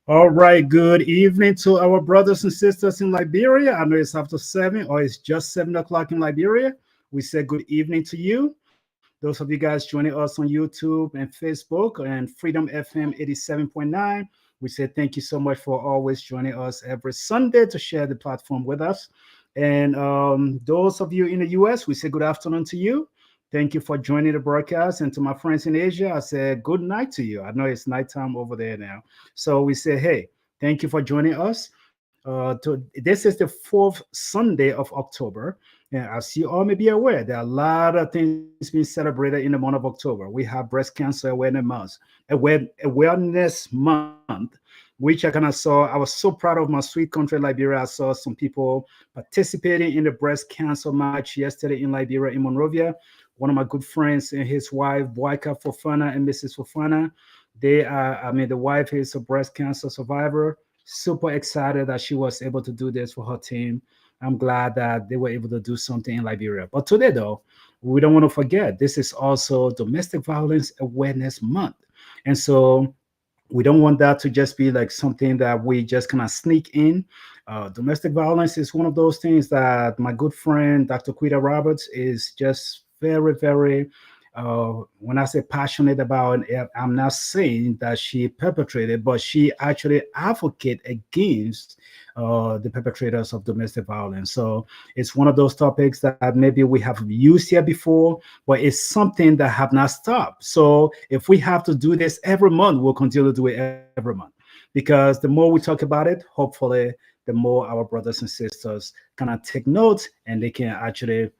All right, good evening to our brothers and sisters in Liberia. I know it's after 7 or it's just 7 o'clock in Liberia. We say good evening to you. Those of you guys joining us on YouTube and Facebook and Freedom FM 87.9. We say thank you so much for always joining us every Sunday to share the platform with us. And those of you in the US, we say good afternoon to you. Thank you for joining the broadcast. And to my friends in Asia, I say good night to you. I know it's nighttime over there now. So we say, hey, thank you for joining us. This is the fourth Sunday of October. And as you all may be aware, there are a lot of things being celebrated in the month of October. We have Breast Cancer Awareness Month, which I kind of saw. I was so proud of my sweet country, Liberia. I saw some people participating in the breast cancer march yesterday in Liberia, in Monrovia. One of my good friends and his wife, Boyka Fofana and Mrs. Fofana, the wife is a breast cancer survivor. Super excited that she was able to do this for her team. I'm glad that they were able to do something in Liberia. But today, though, we don't want to forget this is also Domestic Violence Awareness Month. And so we don't want that to just be like something that we just kind of sneak in. Domestic violence is one of those things that my good friend Dr. Quita Roberts is just very, very. When I say passionate about it, I'm not saying that she perpetrated, but she actually advocate against the perpetrators of domestic violence. So it's one of those topics that maybe we have used here before, but it's something that have not stopped. So if we have to do this every month, we'll continue to do it every month because the more we talk about it, hopefully, the more our brothers and sisters kind of take notes and they can actually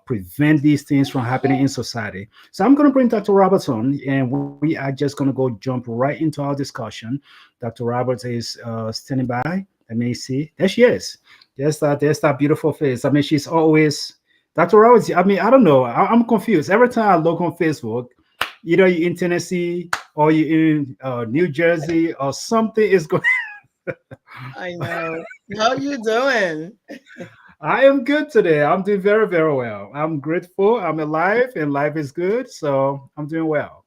prevent these things from happening in society. So I'm going to bring Dr. Roberts on, and we are just going to go jump right into our discussion. Dr. Roberts is standing by. Let me see. There she is. There's that beautiful face. I mean, she's always Dr. Roberts. I mean, I don't know. I'm confused. Every time I look on Facebook, either you're in Tennessee or you're in New Jersey or something is going. I know. How you doing? I am good today. I'm doing very, very well. I'm grateful. I'm alive and life is good. So I'm doing well.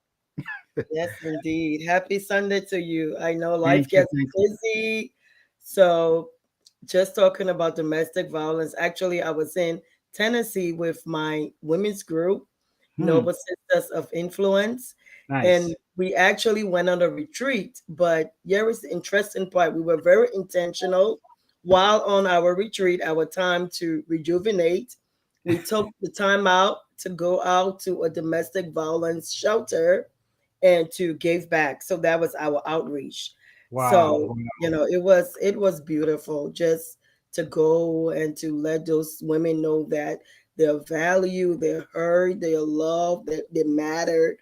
Yes, indeed. Happy Sunday to you. I know life Thank you. gets Thank you. busy. So, just talking about domestic violence, actually, I was in Tennessee with my women's group, Hmm, Noble Sisters of Influence. And nice. we actually went on a retreat. But here is the interesting part. We were very intentional while on our retreat, our time to rejuvenate. We took the time out to go out to a domestic violence shelter and to give back. So that was our outreach. Wow. So, it was beautiful just to go and to let those women know that they're valued, they're heard, they're loved, that they mattered,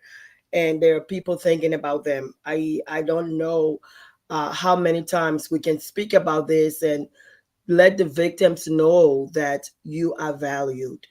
and there are people thinking about them. I don't know how many times we can speak about this and let the victims know that you are valued.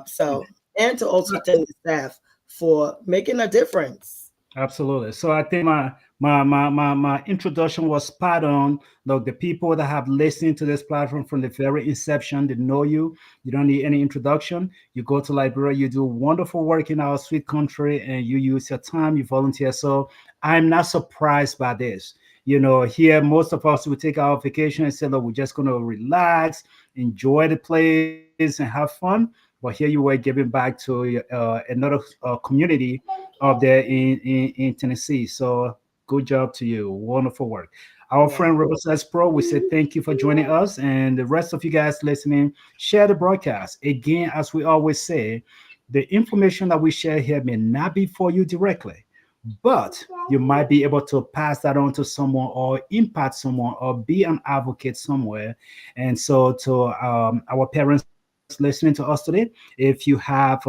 So, and to also thank the staff for making a difference. Absolutely. So I think my introduction was spot on. Look, the people that have listened to this platform from the very inception, they know you. You don't need any introduction. You go to Liberia, you do wonderful work in our sweet country, and you use your time, you volunteer. So I'm not surprised by this. Here most of us will take our vacation and say, look, we're just gonna relax, enjoy the place, and have fun. But here you were giving back to another community up there in Tennessee. So good job to you. Wonderful work. Our Yeah. friend Riverside Pro, we say thank you for joining us. And the rest of you guys listening, share the broadcast. Again, as we always say, the information that we share here may not be for you directly, but you might be able to pass that on to someone or impact someone or be an advocate somewhere. And so, to our parents listening to us today, if you have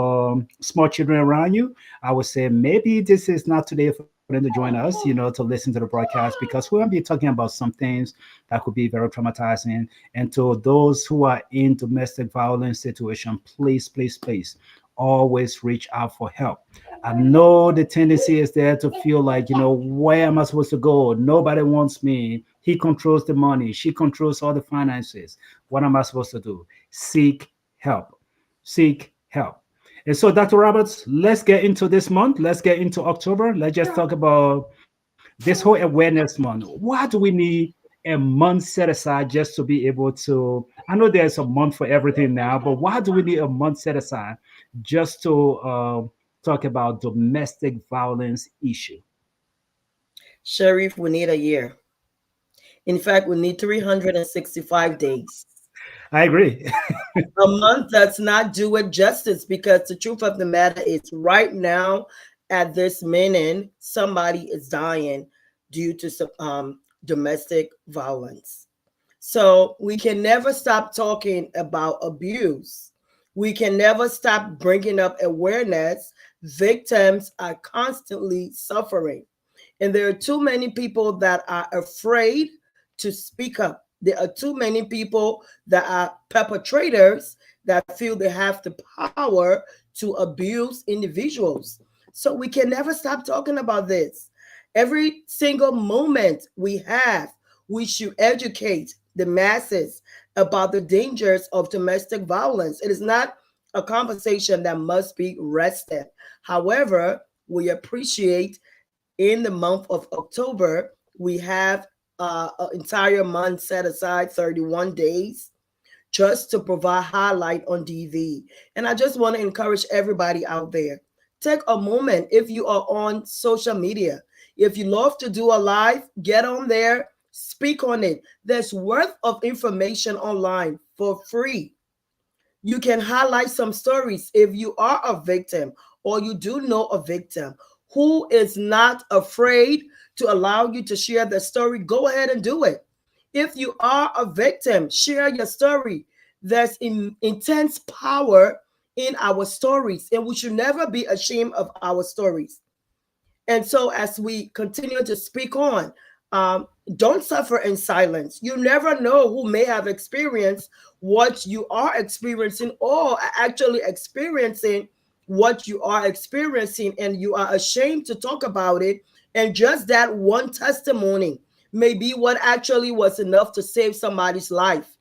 small children around you, I would say maybe this is not today for them to join us, to listen to the broadcast because we're going to be talking about some things that could be very traumatizing. And to those who are in domestic violence situation, please, please, please always reach out for help. I know the tendency is there to feel like, where am I supposed to go? Nobody wants me. He controls the money. She controls all the finances. What am I supposed to do? Seek help. Seek help. And so, Dr. Roberts, let's get into this month. Let's get into October. Let's just talk about this whole awareness month, why do we need a month set aside just to be able to? I know there's a month for everything now, but why do we need a month set aside just to talk about domestic violence issue? Sheriff, we need a year. In fact, we need 365 days. I agree. A month does not do it justice, because the truth of the matter is, right now, at this minute, somebody is dying due to some domestic violence. So we can never stop talking about abuse. We can never stop bringing up awareness. Victims are constantly suffering. And there are too many people that are afraid to speak up. There are too many people that are perpetrators that feel they have the power to abuse individuals. So we can never stop talking about this. Every single moment we have, we should educate the masses about the dangers of domestic violence. It is not a conversation that must be rested. However, we appreciate, in the month of October, we have an entire month set aside, 31 days, just to provide highlight on DV. And I just want to encourage everybody out there, take a moment. If you are on social media, if you love to do a live, get on there, speak on it. There's worth of information online for free. You can highlight some stories if you are a victim or you do know a victim who is not afraid to allow you to share the story. Go ahead and do it. If you are a victim, share your story. There's intense power in our stories, and we should never be ashamed of our stories. And so, as we continue to speak on, don't suffer in silence. You never know who may have experienced what you are experiencing, or are actually experiencing what you are experiencing, and you are ashamed to talk about it. And just that one testimony may be what actually was enough to save somebody's life.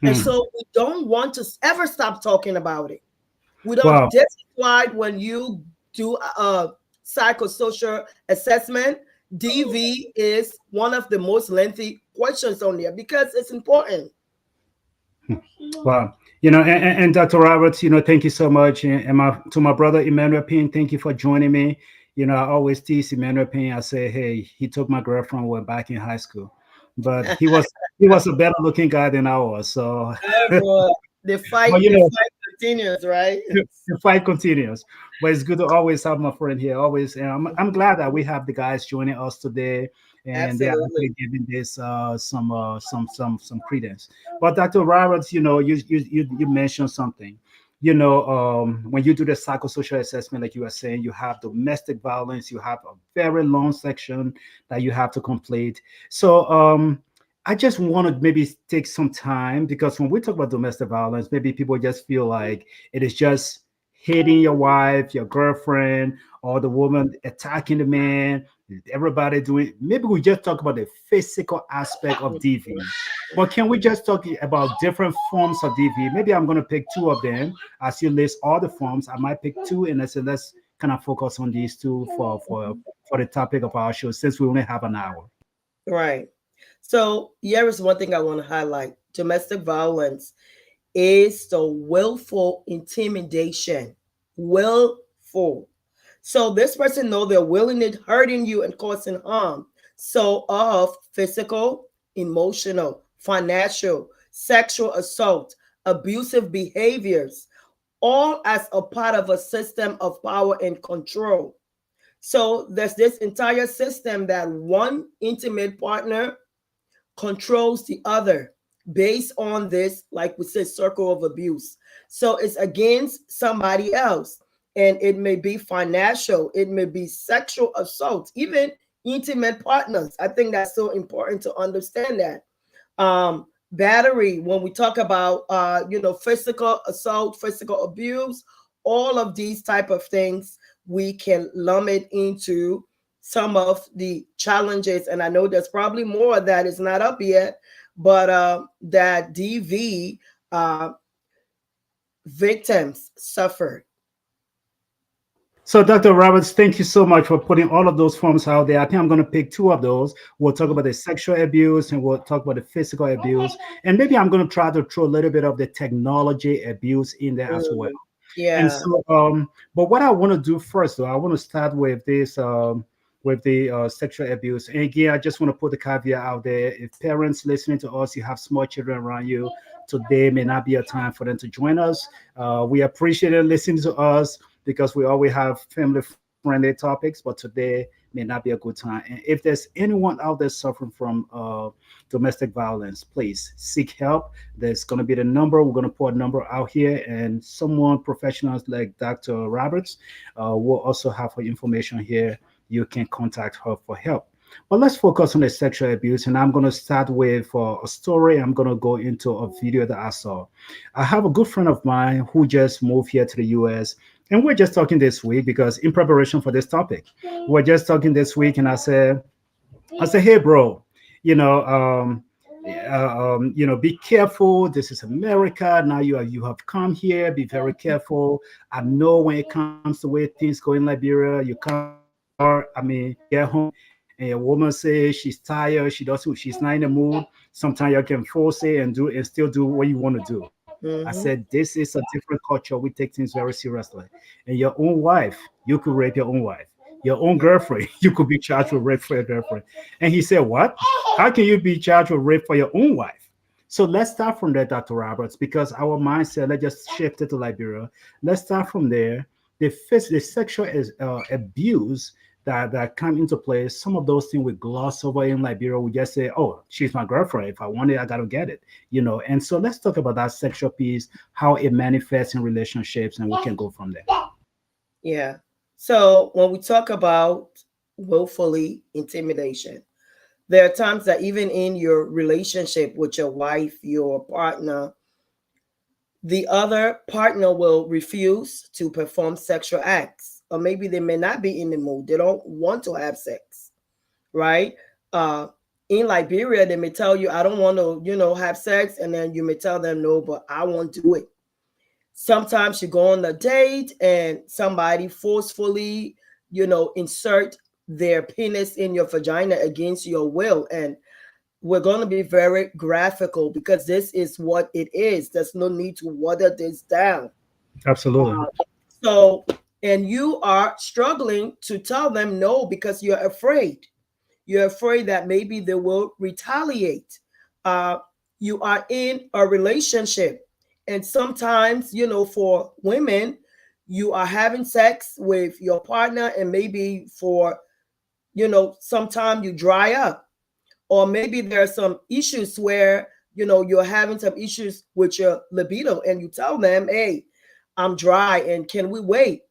And Hmm. so we don't want to ever stop talking about it. We don't. Wow. This is why when you do a psychosocial assessment, DV is one of the most lengthy questions on there, because it's important. Wow. And Dr. Roberts, thank you so much. And to my brother Emmanuel Payne, thank you for joining me. I always tease Emmanuel Payne. I say, hey, he took my girlfriend when back in high school, but he was a better looking guy than I was. So, However, but the fight continues, right? the fight continues. But it's good to always have my friend here. Always, and I'm glad that we have the guys joining us today, and they are Absolutely. actually giving this some credence. But Dr. Roberts, you mentioned something. When you do the psychosocial assessment, like you were saying, you have domestic violence. You have a very long section that you have to complete. So I just want to maybe take some time, because when we talk about domestic violence, maybe people just feel like it is just hitting your wife, your girlfriend, or the woman attacking the man. Everybody doing. Maybe we just talk about the physical aspect of DV, but can we just talk about different forms of DV? Maybe I'm going to pick two of them as you list all the forms. I might pick two, and I said let's kind of focus on these two for the topic of our show, since we only have an hour. Right. So here is one thing I want to highlight. Domestic violence is the willful intimidation. Willful. So this person know they're willingly hurting you and causing harm. So of physical, emotional, financial, sexual assault, abusive behaviors, all as a part of a system of power and control. So there's this entire system that one intimate partner controls the other based on this, like we said, circle of abuse. So it's against somebody else. And it may be financial, it may be sexual assault, even intimate partners. I think that's so important to understand that. Battery, when we talk about physical assault, physical abuse, all of these type of things, we can lump it into some of the challenges. And I know there's probably more that is not up yet, but that DV victims suffer. So, Dr. Roberts, thank you so much for putting all of those forms out there. I think I'm going to pick two of those. We'll talk about the sexual abuse and we'll talk about the physical abuse. And maybe I'm going to try to throw a little bit of the technology abuse in there as well. Mm, And yeah. so, but what I want to do first, though, I want to start with this, with the sexual abuse. And again, I just want to put the caveat out there. If parents listening to us, you have small children around you, today may not be a time for them to join us. We appreciate it listening to us because we always have family friendly topics, but today may not be a good time. And if there's anyone out there suffering from domestic violence, please seek help. There's going to be the number. We're going to put a number out here, and someone professional like Dr. Roberts will also have her information here. You can contact her for help. But let's focus on the sexual abuse, and I'm going to start with a story. I'm going to go into a video that I saw. I have a good friend of mine who just moved here to the US, and we're just talking this week because in preparation for this topic, we're just talking this week, and I said, hey, bro, you know, be careful. This is America. Now you have come here. Be very careful. I know when it comes to way things go in Liberia, you come to your car. I mean, you get home and your woman says she's tired. She's not in the mood. Sometimes you can force it and still do what you want to do. I said, Hmm. this is a different culture. We take things very seriously. And your own wife, you could rape your own wife. Your own girlfriend, you could be charged with rape for your girlfriend. And he said, what? How can you be charged with rape for your own wife? So let's start from there, Dr. Roberts, because our mindset, let's just shift it to Liberia. Let's start from there. The sexual abuse that come into play, some of those things we gloss over in Liberia. We just say, oh, she's my girlfriend. If I want it, I got to get it, And so let's talk about that sexual piece, how it manifests in relationships, and we can go from there. Yeah. So when we talk about willfully intimidation, there are times that even in your relationship with your wife, your partner, the other partner will refuse to perform sexual acts, or maybe they may not be in the mood. They don't want to have sex, right? Uh, in Liberia, they may tell you, I don't want to, have sex. And then you may tell them, no, but I won't do it. Sometimes you go on a date and somebody forcefully, insert their penis in your vagina against your will. And we're going to be very graphical because this is what it is. There's no need to water this down. Absolutely. So, and you are struggling to tell them no because you're afraid. You're afraid that maybe they will retaliate. Uh, you are in a relationship. And sometimes, for women, you are having sex with your partner, and maybe for, sometime you dry up. Or maybe there are some issues where, you're having some issues with your libido, and you tell them, hey, I'm dry, and can we wait?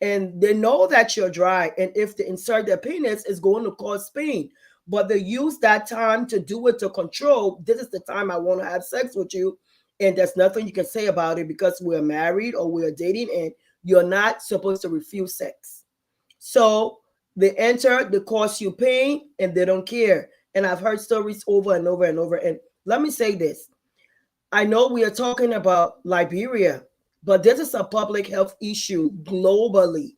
And they know that you're dry, and if they insert their penis, it's going to cause pain. But they use that time to do it to control. This is the time I want to have sex with you, and there's nothing you can say about it because we're married or we're dating, and you're not supposed to refuse sex. So they enter, they cause you pain, and they don't care. And I've heard stories over and over and over. And let me say this, I know we are talking about Liberia, but this is a public health issue globally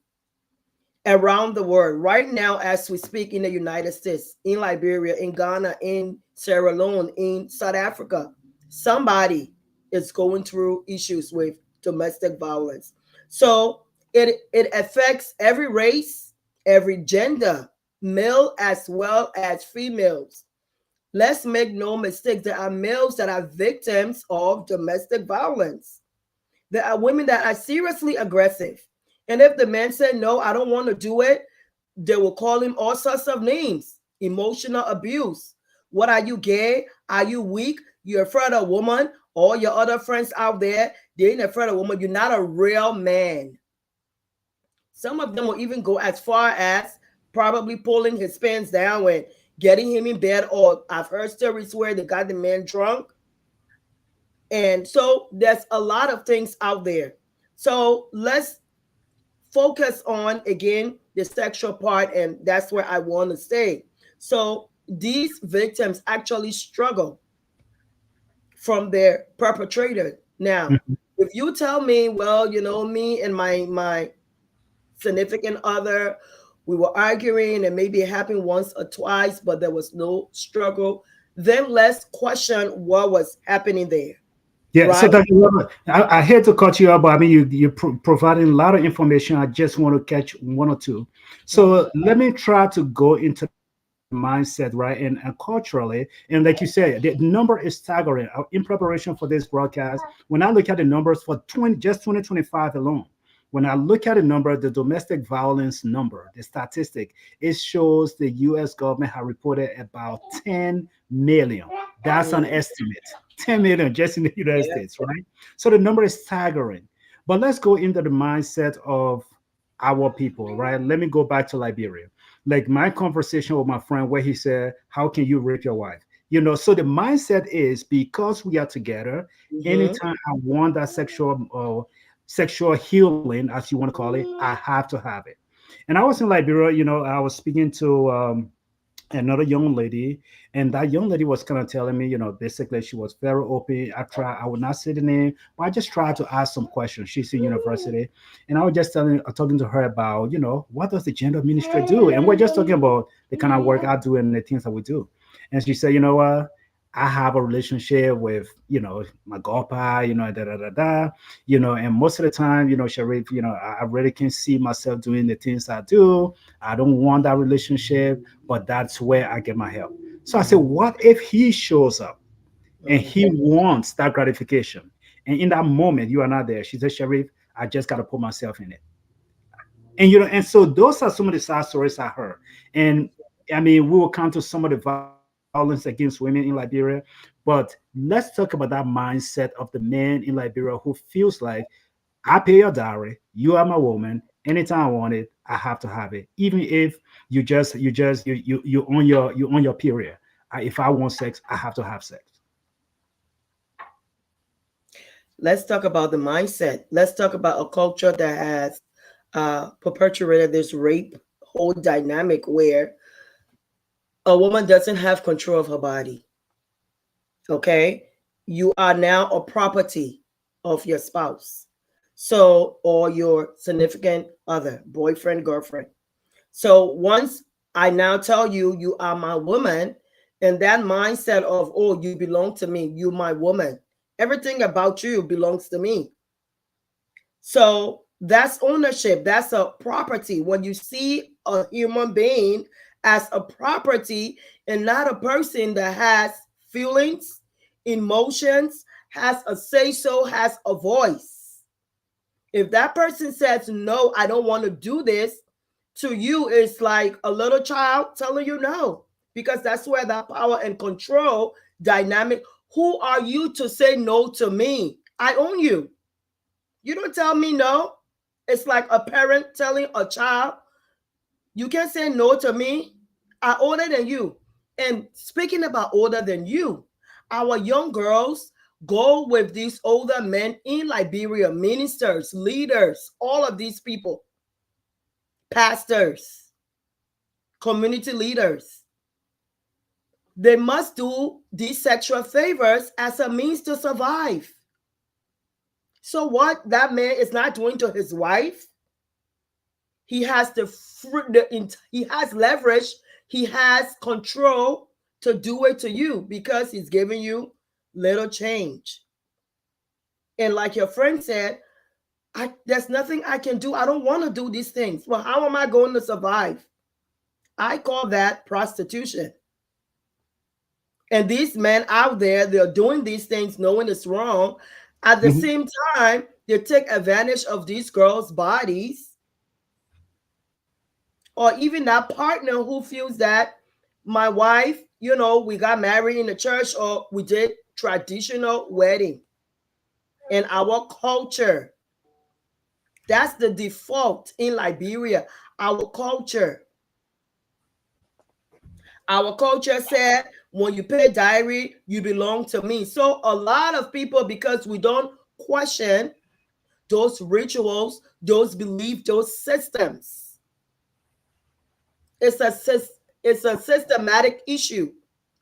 around the world. Right now, as we speak, in the United States, in Liberia, in Ghana, in Sierra Leone, in South Africa, somebody is going through issues with domestic violence. So it affects every race, every gender, male as well as females. Let's make no mistake, there are males that are victims of domestic violence. There are women that are seriously aggressive. And if the man said, no, I don't want to do it, they will call him all sorts of names. Emotional abuse. What are you, gay? Are you weak? You're afraid of a woman? All your other friends out there, they ain't afraid of a woman. You're not a real man. Some of them will even go as far as probably pulling his pants down and getting him in bed. Or I've heard stories where they got the man drunk. And so there's a lot of things out there. So let's focus on again the sexual part, and that's where I want to stay. So these victims actually struggle from their perpetrator. Now, Mhm. if you tell me, well, me and my significant other. We were arguing and maybe it happened once or twice, but there was no struggle. Then let's question what was happening there, Yeah, so right? Dr. Robert, I hate to cut you off, but I mean, you're providing a lot of information. I just want to catch one or two. So Mhm. let me try to go into the mindset, right? And culturally, and like you said, the number is staggering. In preparation for this broadcast, when I look at the numbers for 2025 alone, when I look at the number, the domestic violence number, the statistic, it shows the U.S. government have reported about 10 million. That's an Mhm. estimate. 10 million just in the United Yeah. States, right? So the number is staggering. But let's go into the mindset of our people, right? Let me go back to Liberia. Like my conversation with my friend where he said, how can you rape your wife? You know, so the mindset is because we are together, Mhm. anytime I want that sexual healing, as you want to call it, I have to have it. And I was in Liberia, you know, I was speaking to another young lady, and that young lady was kind of telling me, you know, basically she was very open. I would not say the name, but I just tried to ask some questions. She's in university, and I was just talking to her about, you know, what does the gender ministry do, and we're just talking about the kind of work I do and the things that we do. And she said, you know what, I have a relationship with, you know, my godpa, you know, da da da da, you know, and most of the time, you know, Sharif, you know, I really can see myself doing the things I do. I don't want that relationship, but that's where I get my help. So I said, what if he shows up and he Mhm. wants that gratification? And in that moment, you are not there. She said, Sharif, I just got to put myself in it. And, you know, and so those are some of the sad stories I heard. And I mean, we will come to some of the violence against women in Liberia, but let's talk about that mindset of the man in Liberia who feels like I pay your dowry, you are my woman. Anytime I want it, I have to have it. Even if you on your period. If I want sex, I have to have sex. Let's talk about the mindset. Let's talk about a culture that has perpetuated this rape whole dynamic where a woman doesn't have control of her body. Okay, you are now a property of your spouse, so or your significant other, boyfriend, girlfriend. So once I now tell you you are my woman, and that mindset of, oh, you belong to me, you my woman, everything about you belongs to me. So that's ownership. That's a property. When you see a human being as a property and not a person that has feelings, emotions, has a say so, has a voice. If that person says, no, I don't want to do this, to you, it's like a little child telling you no, because that's where that power and control dynamic. Who are you to say no to me? I own you. You don't tell me no. It's like a parent telling a child, you can't say no to me. I'm older than you. And speaking about older than you, our young girls go with these older men in Liberia, ministers, leaders, all of these people, pastors, community leaders. They must do these sexual favors as a means to survive. So, what that man is not doing to his wife, he has he has leverage, he has control to do it to you because he's giving you little change. And like your friend said, there's nothing I can do. I don't want to do these things. Well, how am I going to survive? I call that prostitution. And these men out there, they're doing these things knowing it's wrong. At the Mhm. same time, they take advantage of these girls' bodies, or even that partner who feels that my wife, we got married in the church or we did traditional wedding in our culture. That's the default in Liberia. Our culture. Our culture said when you pay dowry, you belong to me. So a lot of people, because we don't question those rituals, those beliefs, those systems, it's a it's a systematic issue.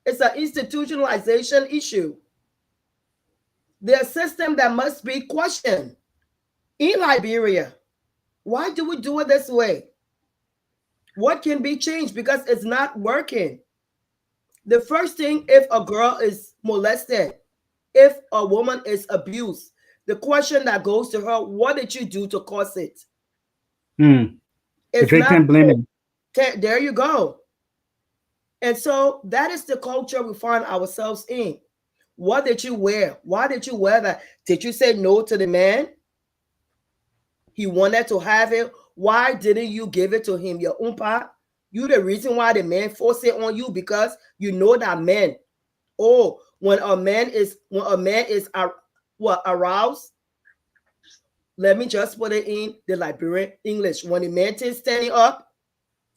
It's an institutionalization issue. There's a system that must be questioned in Liberia. Why do we do it this way? What can be changed? Because it's not working. The first thing, if a girl is molested, if a woman is abused, the question that goes to her, what did you do to cause it? Mm. The It's not, victim blaming. there you go. And so that is the culture we find ourselves in. What did you wear? Why did you wear that? Did you say no to the man? He wanted to have it. Why didn't you give it to him? Your umpa. You the reason why the man forced it on you, because you know that men. Oh, when a man is aroused. Let me just put it in the Liberian English. When the man is standing up,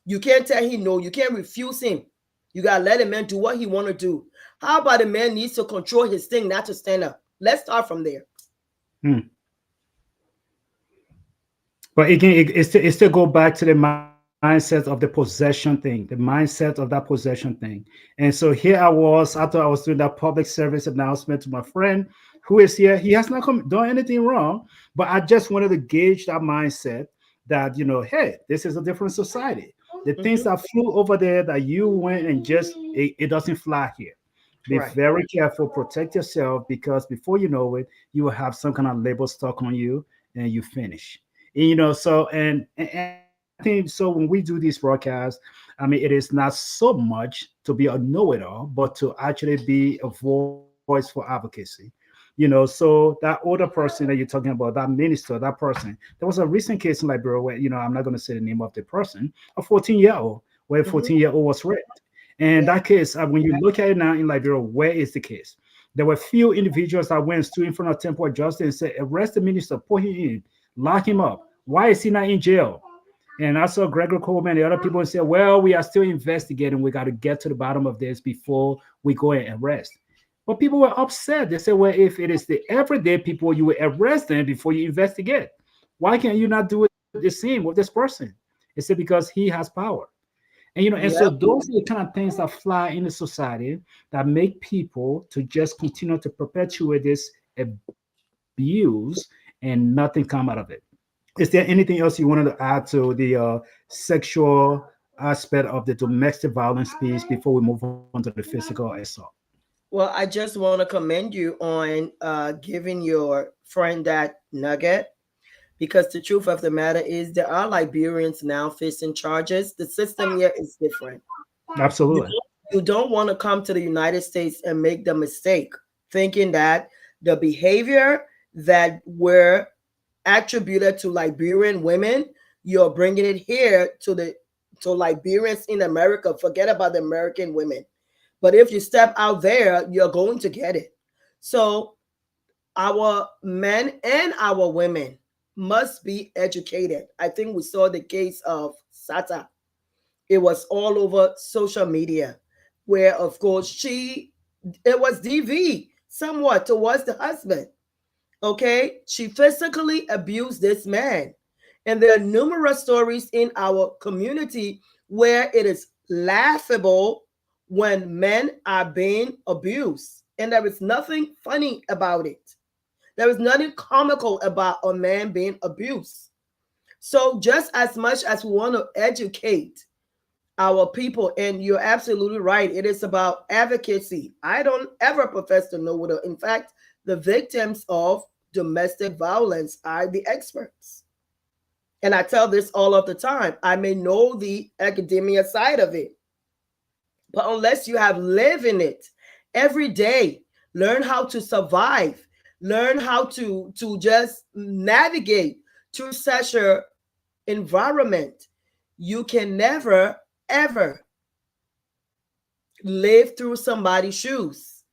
you can't tell him no. You can't refuse him. You gotta let a man do what he want to do. How about a man needs to control his thing, not to stand up? Let's start from there. Mm. But again, it still go back to the mindset of the possession thing, the mindset of that possession thing. And so here I was, after I was doing that public service announcement to my friend who is here. He has not done anything wrong, but I just wanted to gauge that mindset that, hey, this is a different society. The things Mhm. that flew over there that you went and just, it doesn't fly here. Be Right. very careful, protect yourself, because before you know it, you will have some kind of label stuck on you and you finish. So and I think so when we do these broadcasts, I mean, it is not so much to be a know-it-all, but to actually be a voice for advocacy. So that older person that you're talking about, that minister, that person, there was a recent case in Liberia where, I'm not going to say the name of the person, a 14-year-old, where a Mhm. 14-year-old was raped. And Yeah. that case, when you look at it now in Liberia, where is the case? There were few individuals that went stood in front of temple justice and said, arrest the minister, put him in, lock him up. Why is he not in jail? And I saw Gregory Coleman and the other people say, well, we are still investigating. We got to get to the bottom of this before we go and arrest. But people were upset. They said, well, if it is the everyday people, you will arrest them before you investigate. Why can't you not do it the same with this person? They said, because he has power. And so Yep. those are the kind of things that fly in the society that make people to just continue to perpetuate this abuse and nothing come out of it. Is there anything else you wanted to add to the sexual aspect of the domestic violence piece before we move on to the physical assault? Well, I just want to commend you on giving your friend that nugget, because the truth of the matter is there are Liberians now facing charges. The system here is different. You Absolutely. you don't want to come to the United States and make the mistake thinking that the behavior that were attributed to Liberian women, you're bringing it here to Liberians in America. Forget about the American women. But if you step out there, you're going to get it. So our men and our women must be educated. I think we saw the case of Sata. It was all over social media, where of course it was DV somewhat towards the husband. Okay, she physically abused this man, and there are numerous stories in our community where it is laughable when men are being abused, and there is nothing funny about it. There is nothing comical about a man being abused. So just as much as we want to educate our people, and you're absolutely right, it is about advocacy. I don't ever profess to know what. In fact, the victims of domestic violence are the experts. And I tell this all of the time. I may know the academia side of it, but unless you have lived in it every day, learn how to survive, learn how to just navigate through such a environment, you can never ever live through somebody's shoes.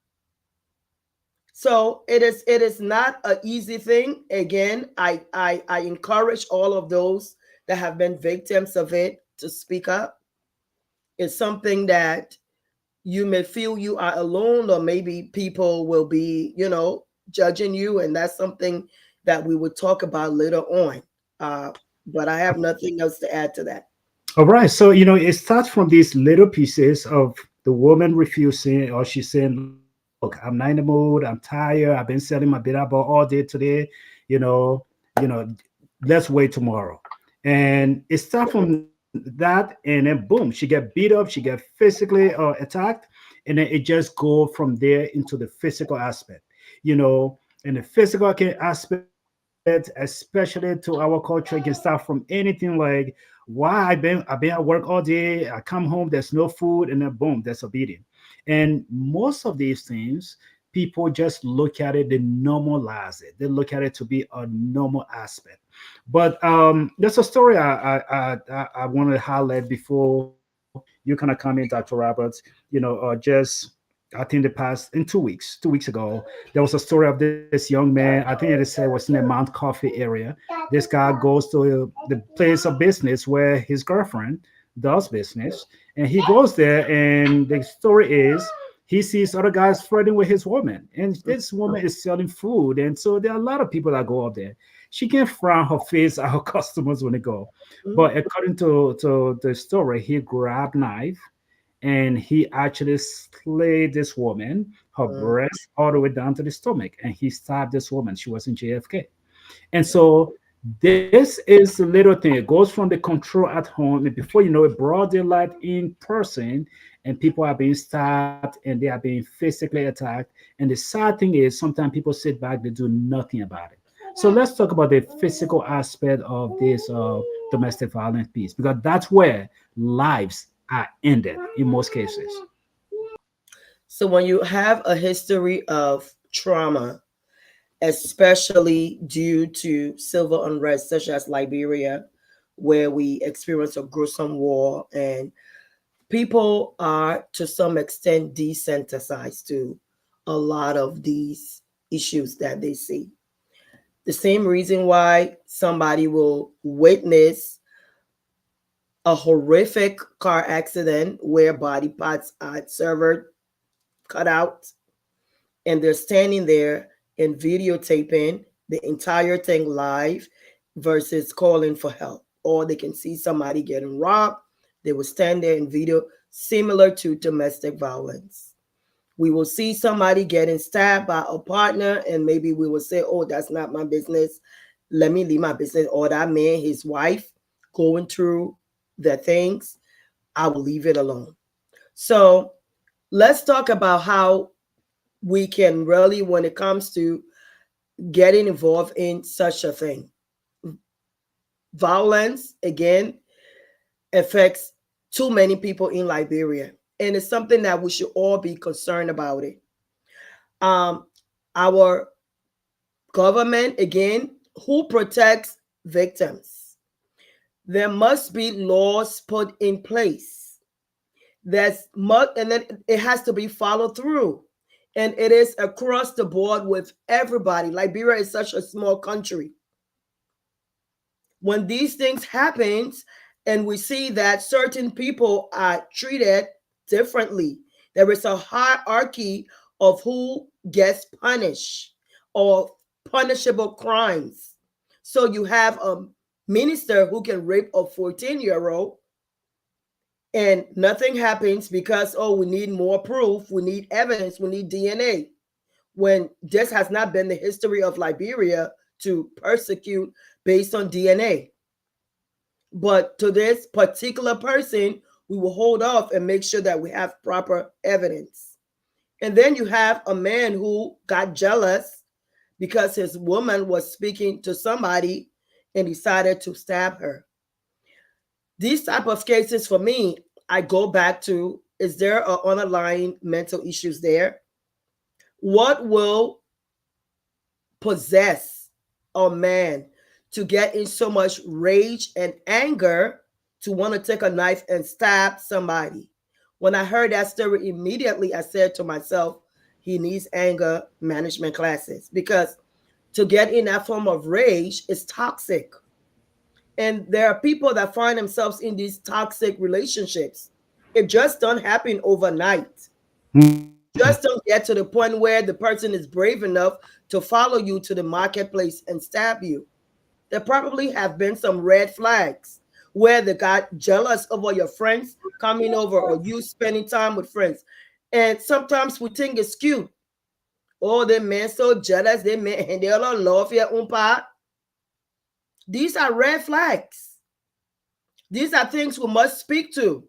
So it is not an easy thing. Again, I encourage all of those that have been victims of it to speak up. It's something that you may feel you are alone, or maybe people will be, judging you, and that's something that we would talk about later on. Uh, but I have nothing else to add to that. All right. So, it starts from these little pieces of the woman refusing, or she's saying, look, I'm not in the mood. I'm tired. I've been selling my bit about all day today. You know, you know, let's wait tomorrow. And it starts from that, and then boom, she get beat up, she get physically attacked, and then it just go from there into the physical aspect, you know. And the physical aspect, especially to our culture, it can start from anything like, why I've been at work all day, I come home, there's no food, and then boom, there's a beating. And most of these things, people just look at it, they normalize it, they look at it to be a normal aspect. But there's a story I wanted to highlight before you kind of come in, Dr. Roberts. Just I think the past in 2 weeks, 2 weeks ago, there was a story of this young man. I think it said was in the Mount Coffee area. This guy goes to the place of business where his girlfriend does business, and he goes there. And the story is he sees other guys flirting with his woman, and this woman is selling food, and so there are a lot of people that go up there. She can frown her face at her customers when they go, but according to the story, he grabbed knife and he actually slayed this woman, her breast all the way down to the stomach, and he stabbed this woman. She was in JFK. And so this is the little thing. It goes from the control at home, and before you know it, broad daylight in person, and people are being stabbed and they are being physically attacked. And the sad thing is, sometimes people sit back, they do nothing about it. So let's talk about the physical aspect of this domestic violence piece, because that's where lives are ended in most cases. So when you have a history of trauma, especially due to civil unrest such as Liberia, where we experience a gruesome war and people are to some extent desensitized to a lot of these issues that they see. The same reason why somebody will witness a horrific car accident where body parts are severed, cut out, and they're standing there and videotaping the entire thing live versus calling for help. Or they can see somebody getting robbed, they will stand there and video, similar to domestic violence. We will see somebody getting stabbed by a partner, and maybe we will say, oh, that's not my business. Let me leave my business. Or that man, his wife, going through the things, I will leave it alone. So let's talk about how we can really, when it comes to getting involved in such a thing. Violence, again, affects too many people in Liberia. And it's something that we should all be concerned about it. Our government, again, who protects victims? There must be laws put in place. And then it has to be followed through. And it is across the board with everybody. Liberia is such a small country. When these things happen, and we see that certain people are treated differently, there is a hierarchy of who gets punished or punishable crimes. So you have a minister who can rape a 14-year-old and nothing happens because, oh, we need more proof, we need evidence, we need DNA. When this has not been the history of Liberia to persecute based on DNA. But to this particular person, we will hold off and make sure that we have proper evidence. And then you have a man who got jealous because his woman was speaking to somebody and decided to stab her. These type of cases, for me, I go back to, is there an underlying mental issues there? What will possess a man to get in so much rage and anger to want to take a knife and stab somebody? When I heard that story, immediately I said to myself, he needs anger management classes, because to get in that form of rage is toxic. And there are people that find themselves in these toxic relationships. It just don't happen overnight. Just don't get to the point where the person is brave enough to follow you to the marketplace and stab you. There probably have been some red flags where they got jealous over your friends coming over or you spending time with friends. And sometimes we think it's cute. Oh, the men so jealous, they men and they all love your own part. These are red flags. These are things we must speak to.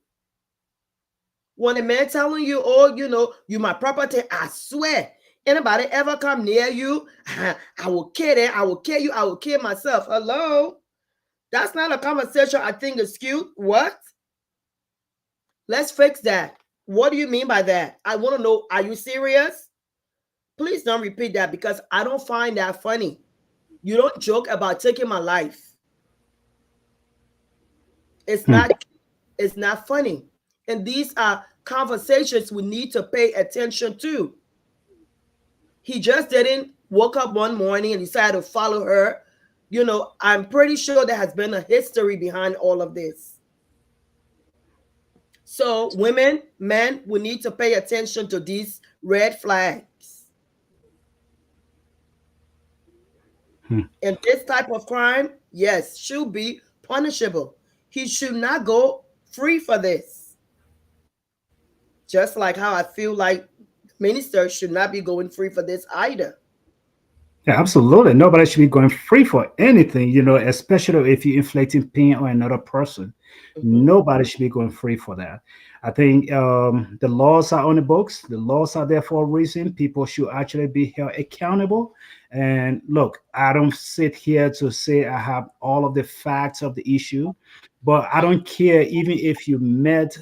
When a man telling you, oh, you my property, I swear, anybody ever come near you, I will kill them, I will kill you, I will kill myself. Hello? That's not a conversation I think is cute. What? Let's fix that. What do you mean by that? I want to know, are you serious? Please don't repeat that because I don't find that funny. You don't joke about taking my life. It's Hmm. not it's not funny. And these are conversations we need to pay attention to. He just didn't woke up one morning and decided to follow her. I'm pretty sure there has been a history behind all of this. So, women, men, we need to pay attention to these red flags. Hmm. And this type of crime, yes, should be punishable. He should not go free for this. Just like how I feel like ministers should not be going free for this either. Yeah, absolutely. Nobody should be going free for anything, especially if you're inflicting pain on another person. Mhm. Nobody should be going free for that. I think the laws are on the books. The laws are there for a reason. People should actually be held accountable. And look, I don't sit here to say I have all of the facts of the issue, but I don't care even if you met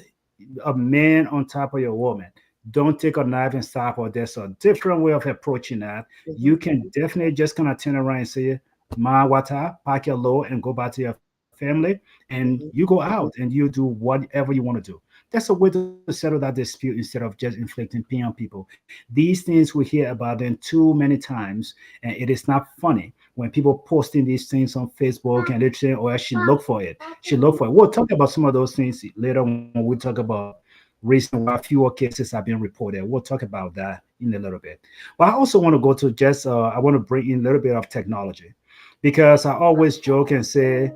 a man on top of your woman. Don't take a knife and stab her. There's a different way of approaching that. You Mhm. can definitely just kind of turn around and say, Ma wata, pack your load and go back to your family. And you Mhm. go out and you do whatever you want to do. That's a way to settle that dispute instead of just inflicting pain on people. These things we hear about them too many times, and it is not funny when people posting these things on Facebook and they're saying, "Oh, she look for it. She look for it." We'll talk about some of those things later when we talk about reason why fewer cases have been reported. We'll talk about that in a little bit. But I also want to go to just I want to bring in a little bit of technology because I always joke and say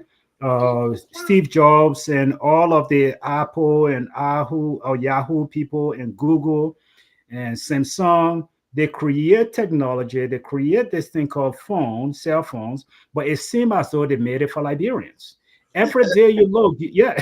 Steve Jobs and all of the Apple and Yahoo people and Google and Samsung, they create technology, they create this thing called phones, cell phones, but it seems as though they made it for Liberians. Every day you look, yeah,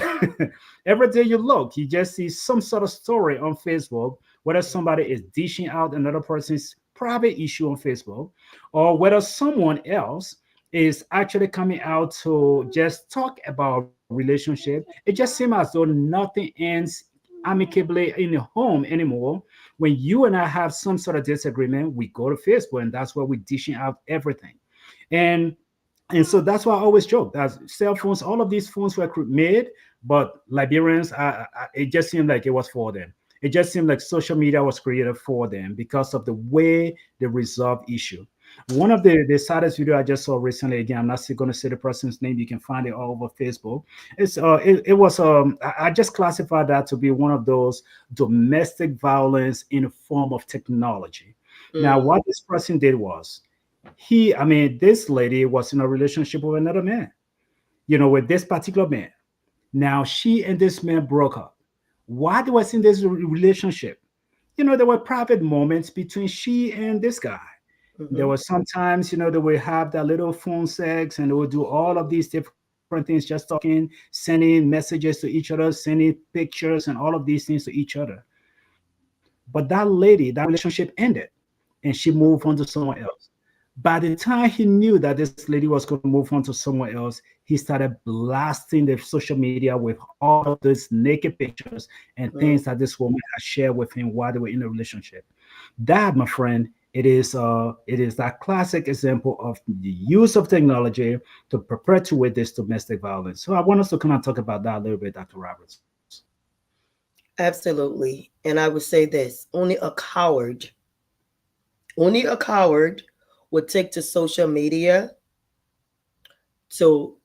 every day you look, you just see some sort of story on Facebook, whether somebody is dishing out another person's private issue on Facebook, or whether someone else is actually coming out to just talk about relationship. It just seems as though nothing ends amicably in the home anymore. When you and I have some sort of disagreement, we go to Facebook, and that's where we're dishing out everything. And so that's why I always joke that cell phones, all of these phones were made, but Liberians, it just seemed like it was for them. It just seemed like social media was created for them because of the way they resolve issue. One of the saddest video I just saw recently, again, I'm not going to say the person's name. You can find it all over Facebook. It was I just classified that to be one of those domestic violence in a form of technology. Now, Mm. what this person did was I mean, this lady was in a relationship with another man, with this particular man. Now, she and this man broke up. Why they was in this relationship? There were private moments between she and this guy. There Mhm. was sometimes, they would have that little phone sex and they would do all of these different things, just talking, sending messages to each other, sending pictures and all of these things to each other. But that lady, that relationship ended and she moved on to someone else. By the time he knew that this lady was going to move on to someone else, he started blasting the social media with all of these naked pictures and Mm. things that this woman had shared with him while they were in a relationship. That, my friend, it is that classic example of the use of technology to perpetuate this domestic violence. So I want us to kind of talk about that a little bit, Dr. Roberts. Absolutely. And I would say this, only a coward would take to social media to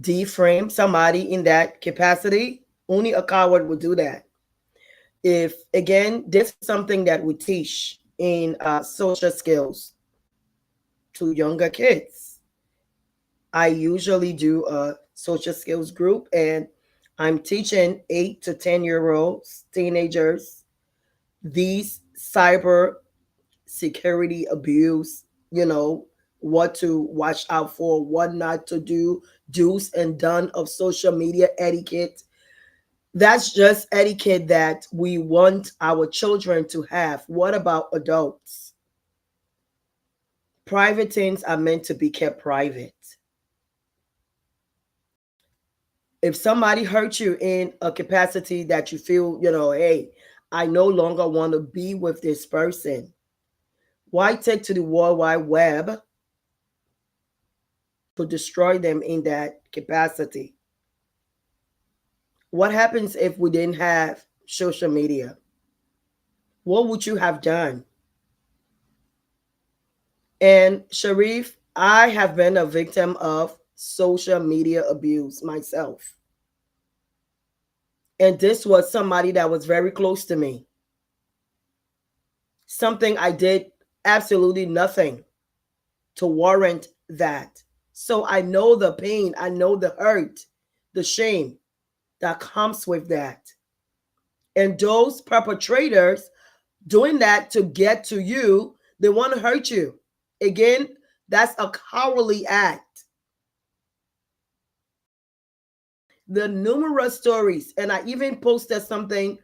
deframe somebody in that capacity. Only a coward would do that. If again, this is something that we teach in social skills to younger kids. I usually do a social skills group and I'm teaching 8 to 10-year-olds, teenagers, these cyber security abuse, what to watch out for, what not to do. do's and done of social media etiquette. That's just etiquette that we want our children to have. What about adults? Private things are meant to be kept private. If somebody hurts you in a capacity that you feel, hey, I no longer want to be with this person, why take to the World Wide Web to destroy them in that capacity? What happens if we didn't have social media? What would you have done? And Sharif, I have been a victim of social media abuse myself. And this was somebody that was very close to me. Something I did absolutely nothing to warrant that. So I know the pain, I know the hurt, the shame that comes with that. And those perpetrators doing that to get to you, they want to hurt you. Again, that's a cowardly act. The numerous stories, and I even posted something,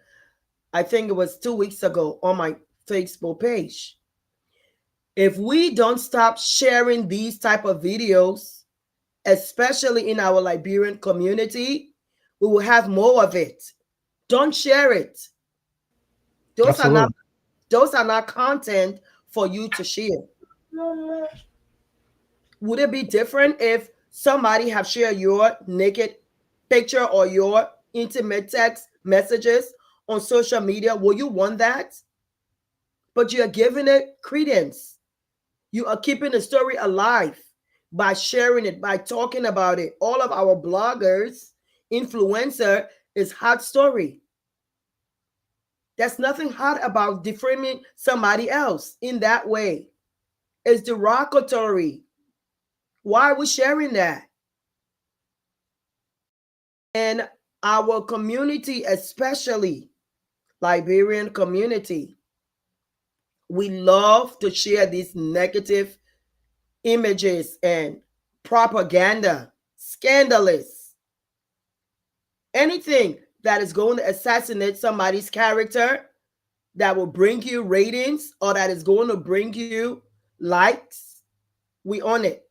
I think it was 2 weeks ago, on my Facebook page. If we don't stop sharing these type of videos, especially in our Liberian community, we will have more of it. Don't share it. Those are not Absolutely. those are not content for you to share. Would it be different if somebody have shared your naked picture or your intimate text messages on social media? Will you want that? But you are giving it credence. You are keeping the story alive by sharing it, by talking about it. All of our bloggers, influencer is hot story. There's nothing hot about defaming somebody else in that way. It's derogatory. Why are we sharing that? And our community, especially Liberian community, we love to share these negative images and propaganda, scandalous, anything that is going to assassinate somebody's character, that will bring you ratings or that is going to bring you likes, we on it.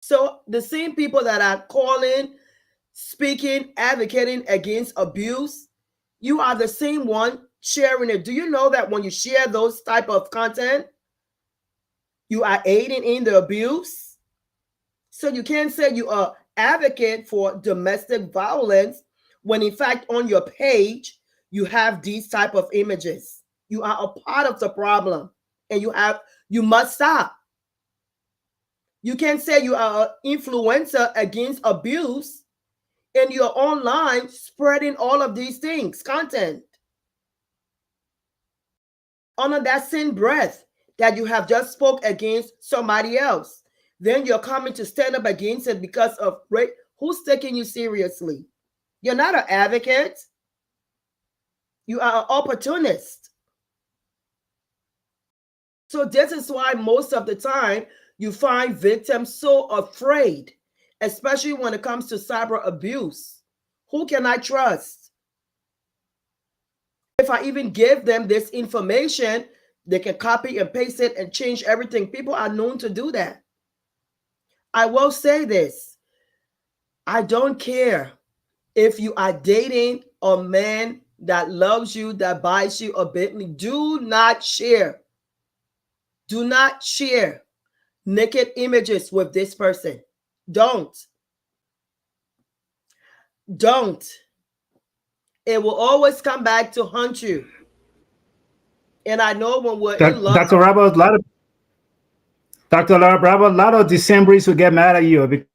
So the same people that are calling, speaking, advocating against abuse, you are the same one sharing it. Do you know that when you share those type of content, you are aiding in the abuse? So you can't say you are advocate for domestic violence when in fact on your page you have these type of images. You are a part of the problem, and you must stop. You can't say you are an influencer against abuse and you're online spreading all of these things, content, under that same breath that you have just spoke against somebody else. Then you're coming to stand up against it because of rape. Who's taking you seriously? You're not an advocate. You are an opportunist. So this is why most of the time you find victims so afraid, especially when it comes to cyber abuse. Who can I trust? If I even give them this information, they can copy and paste it and change everything. People are known to do that. I will say this. I don't care if you are dating a man that loves you, that buys you a Bentley. Do not share. Do not share naked images with this person. Don't. Don't. It will always come back to haunt you. And I know when we're in love. Dr. Rabba, Dr. Bravo, a lot of Decemberists will get mad at you because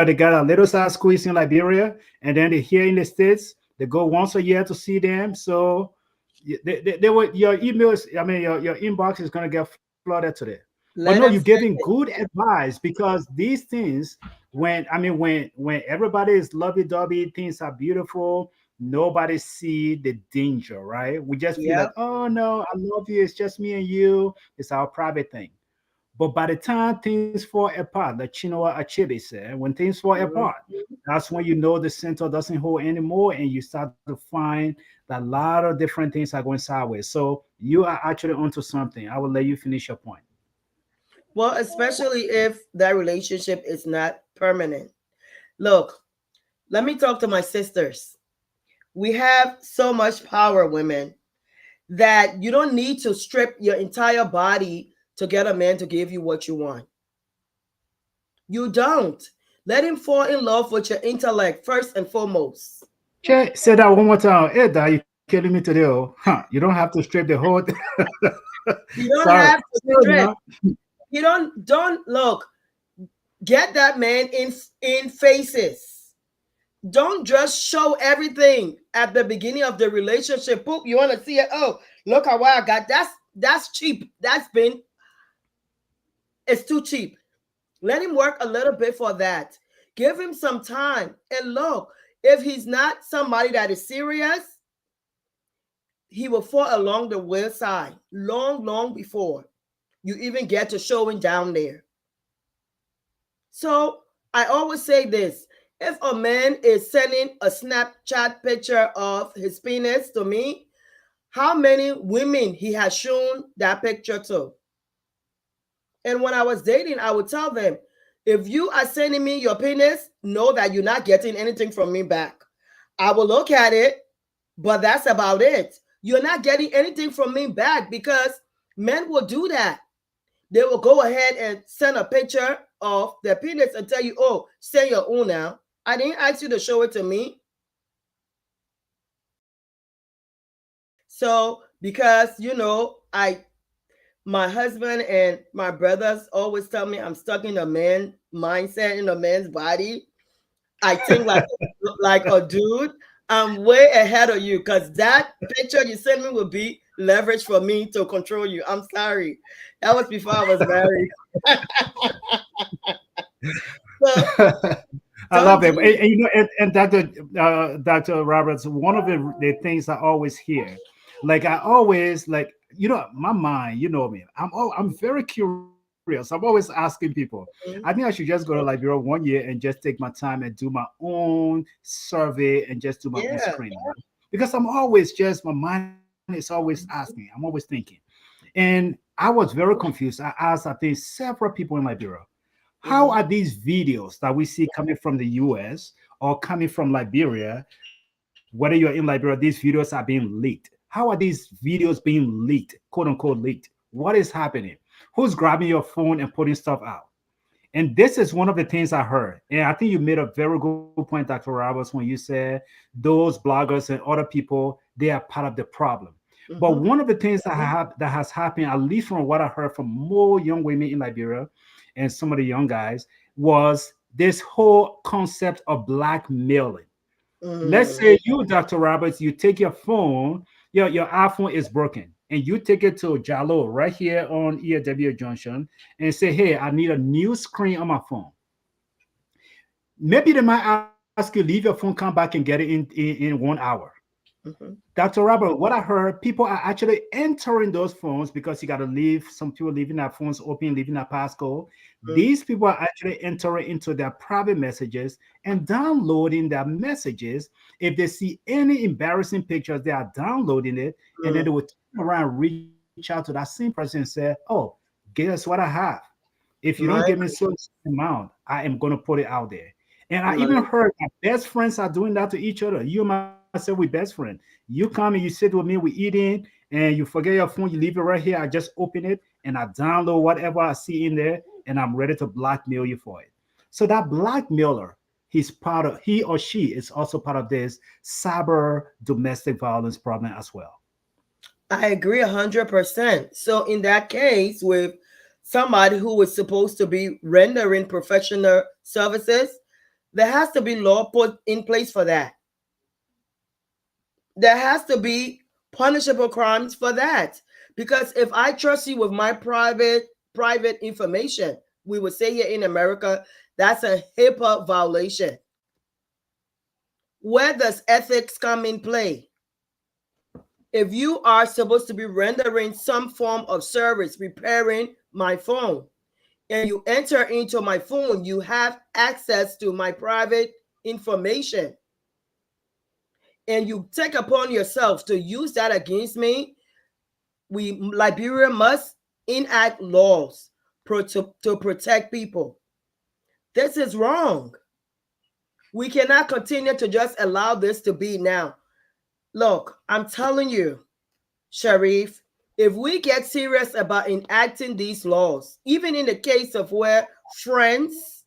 they got a little South squeeze in Liberia, and then they're here in the States. They go once a year to see them. So they will, your emails, I mean, your inbox is going to get flooded today. But no, you're Let them giving send it. good advice, because these things, when everybody is lovey-dovey, things are beautiful, nobody see the danger, right? We just feel like, Yep. oh no, I love you. It's just me and you. It's our private thing. But by the time things fall apart, like Chinua Achebe said, when things fall apart, Mhm. that's when you know the center doesn't hold anymore, and you start to find that a lot of different things are going sideways. So you are actually onto something. I will let you finish your point. Well, especially if that relationship is not permanent. Look, let me talk to my sisters. We have so much power, women, that you don't need to strip your entire body to get a man to give you what you want. You don't. Let him fall in love with your intellect first and foremost. Say that one more time. Hey, Dad, you killing me today. Oh, huh? You don't have to strip the whole. You don't Sorry. have to Sorry strip. now. You don't look. Get that man in faces. Don't just show everything at the beginning of the relationship. Poop, you want to see it? Oh, look how what I got. That's cheap. That's been it's too cheap. Let him work a little bit for that. Give him some time. And look, if he's not somebody that is serious, he will fall along the wayside long, long before you even get to showing down there. So I always say this: if a man is sending a Snapchat picture of his penis to me, how many women he has shown that picture to? And when I was dating, I would tell them, if you are sending me your penis, know that you're not getting anything from me back. I will look at it, but that's about it. You're not getting anything from me back because men will do that. They will go ahead and send a picture of their penis and tell you, oh, send your own now. I didn't ask you to show it to me. So, because, I my husband and my brothers always tell me I'm stuck in a man mindset in a man's body. I think like a dude. I'm way ahead of you because that picture you sent me will be leverage for me to control you. I'm sorry. That was before I was married. So I love don't it. do And Dr. Roberts, one of the things I always hear, like I always like, my mind, you know me. I'm very curious. I'm always asking people. I think I should just go to Liberia one year and just take my time and do my own survey and just do my own yeah. screening. Because I'm always just, my mind is always asking. I'm always thinking. And I was very confused. I asked, I think, several people in Liberia, how are Mhm. these videos that we see coming from the US or coming from Liberia, whether you're in Liberia, these videos are being leaked? How are these videos being leaked, quote unquote leaked? What is happening? Who's grabbing your phone and putting stuff out? And this is one of the things I heard. And I think you made a very good point, Dr. Roberts, when you said those bloggers and other people, they are part of the problem. But Mhm. one of the things that has happened, at least from what I heard from more young women in Liberia and some of the young guys, was this whole concept of blackmailing. Let's Mhm. say you, Dr. Roberts, you take your phone, your iPhone is broken, and you take it to Jalo right here on EAW Junction and say, hey, I need a new screen on my phone. Maybe they might ask you, leave your phone, come back and get it in 1 hour. Mhm. Dr. Robert, what I heard, people are actually entering those phones because you got to leave. Some people leaving their phones open, leaving their passcode. Mhm. These people are actually entering into their private messages and downloading their messages. If they see any embarrassing pictures, they are downloading it, and then Mhm. they will turn around and reach out to that same person and say, "Oh, guess what I have? If you don't give me My so amount, I am going to put it out there." And I my even heard that best friends are doing that to each other. You and myself, we best friend. You come and you sit with me, we eating, and you forget your phone, you leave it right here. I just open it and I download whatever I see in there, and I'm ready to blackmail you for it. So that blackmailer, he or she is also part of this cyber domestic violence problem as well. I agree 100%. So in that case, with somebody who is supposed to be rendering professional services, there has to be law put in place for that. There has to be punishable crimes for that. Because if I trust you with my private information, we would say here in America, that's a HIPAA violation. Where does ethics come in play? If you are supposed to be rendering some form of service, repairing my phone, and you enter into my phone, you have access to my private information. And you take upon yourself to use that against me. Liberia must enact laws to protect people. This is wrong. We cannot continue to just allow this to be now. Look, I'm telling you, Sharif, if we get serious about enacting these laws, even in the case of where friends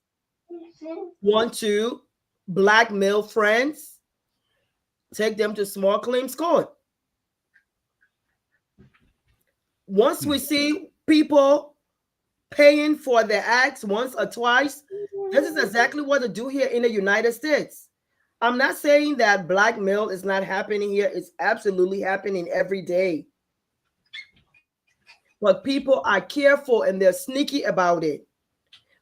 want to blackmail friends, take them to small claims court. Once we see people paying for their acts once or twice, this is exactly what to do here in the United States. I'm not saying that blackmail is not happening here. It's absolutely happening every day. But people are careful and they're sneaky about it.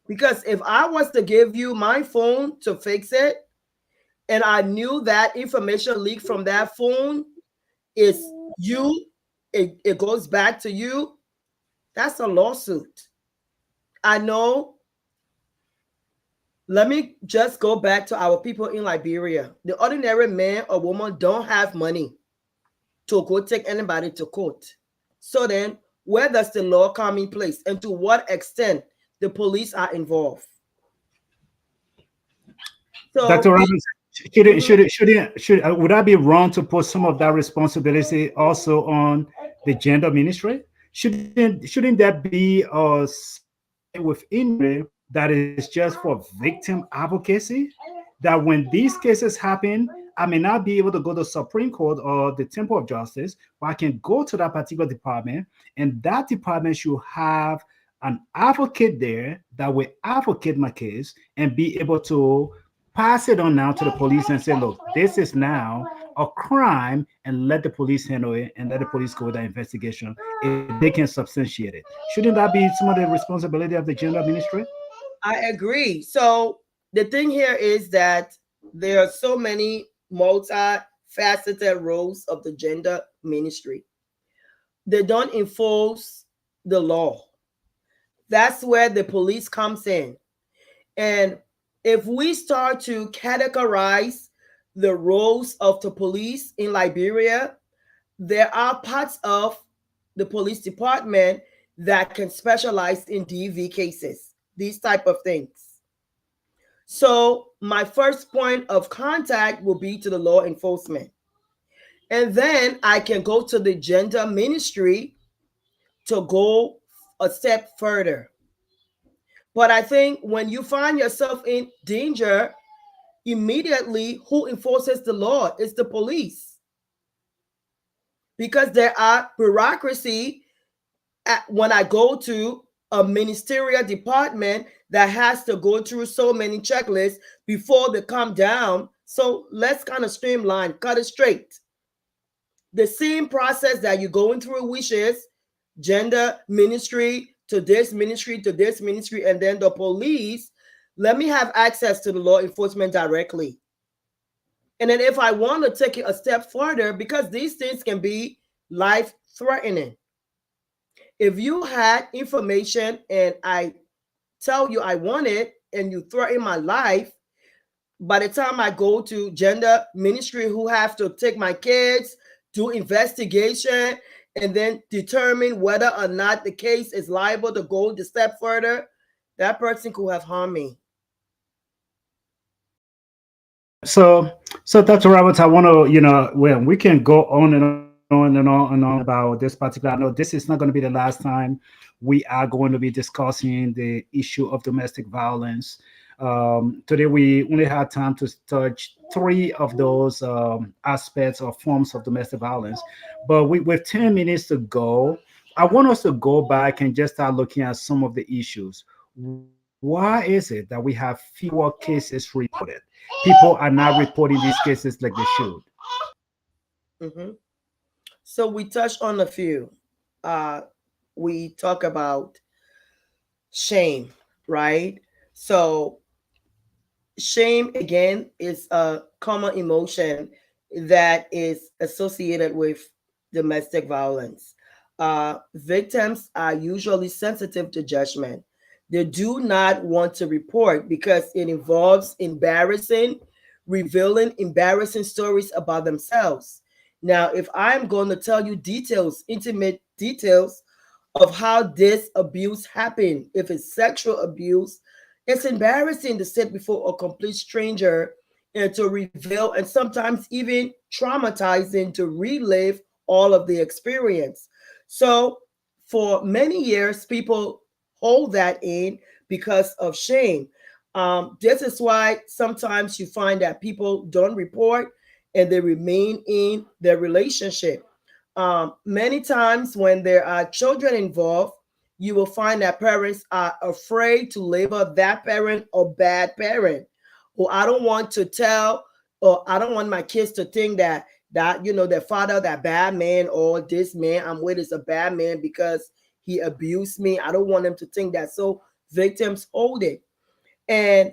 Because if I was to give you my phone to fix it, and I knew that information leaked from that phone is you, it goes back to you, that's a lawsuit. I know. Let me just go back to our people in Liberia. The ordinary man or woman don't have money to go take anybody to court. So then, where does the law come in place, and to what extent the police are involved? So, Dr. Roberts, would I be wrong to put some of that responsibility also on the gender ministry? Shouldn't that be within that is just for victim advocacy? That when these cases happen, I may not be able to go to Supreme Court or the Temple of Justice, but I can go to that particular department, and that department should have an advocate there that will advocate my case and be able to pass it on now to the police and say, look, this is now a crime, and let the police handle it and let the police go with that investigation if they can substantiate it. Shouldn't that be some of the responsibility of the gender ministry? I agree. So the thing here is that there are so many multifaceted roles of the gender ministry. They don't enforce the law. That's where the police comes in. And if we start to categorize the roles of the police in Liberia, there are parts of the police department that can specialize in DV cases, these type of things. So my first point of contact will be to the law enforcement. And then I can go to the gender ministry to go a step further. But I think when you find yourself in danger, immediately who enforces the law is the police. Because there are bureaucracy when I go to a ministerial department that has to go through so many checklists before they come down. So let's kind of streamline, cut it straight. The same process that you're going through, which is gender ministry to this ministry to this ministry, and then the police, let me have access to the law enforcement directly. And then if I want to take it a step further, because these things can be life threatening. If you had information and I tell you I want it and you threaten my life, by the time I go to gender ministry, who have to take my kids, do investigation, and then determine whether or not the case is liable to go the step further, that person could have harmed me. So Dr. Roberts, I want to, well, we can go on and on and on and on about this particular. I know this is not going to be the last time we are going to be discussing the issue of domestic violence. Today we only had time to touch three of those aspects or forms of domestic violence, but with 10 minutes to go, I want us to go back and just start looking at some of the issues. Why is it that we have fewer cases reported? People are not reporting these cases like they should. Mm-hmm. So we touched on a few. We talk about shame, right? So shame, again, is a common emotion that is associated with domestic violence. Victims are usually sensitive to judgment. They do not want to report because it involves revealing embarrassing stories about themselves. Now, if I'm going to tell you details, intimate details of how this abuse happened, if it's sexual abuse, it's embarrassing to sit before a complete stranger and to reveal, and sometimes even traumatizing to relive all of the experience. So, for many years, people hold that in because of shame. This is why sometimes you find that people don't report and they remain in their relationship. Many times, when there are children involved, you will find that parents are afraid to label that parent a bad parent. Or I don't want to tell, or I don't want my kids to think that their father, that bad man, or this man I'm with is a bad man because he abused me. I don't want them to think that. So victims hold it. And